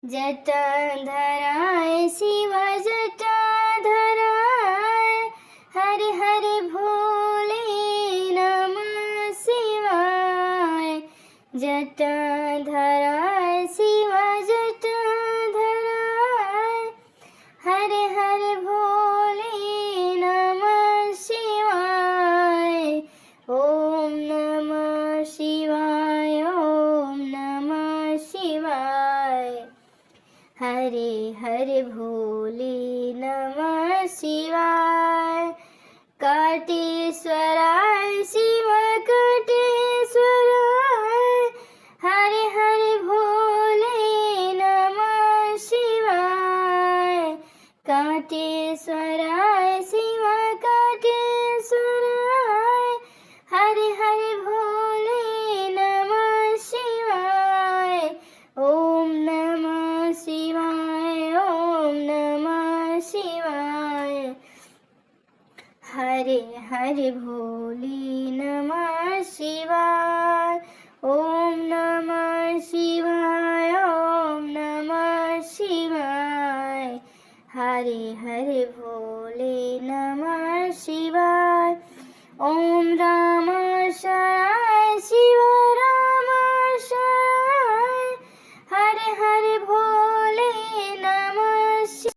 जटाधराय शिव जटाधराय, हर हर भोले नमः शिवाय। जटाधराय शिव जटाधराय, हर हर भोले नमः शिवाय। ओम नमः शिवाय, ओम नमः शिवाय। हरे हरे भोले नमः शिवाय। कटेश्वराय शिव कटेश्वराय, हरे हरे भोले नमः शिवाय। कटेश्वराय शिव कटेश्वराय, हरे हरे भोले नमः शिवाय। ओम नमः शिवाय, ओम नमः शिवाय। हरे हरे भोले नमः शिवाय। ओम नमः शिवाय, ओम नमः शिवाय। हरे हरे भोले नमः शिवाय। ओम राम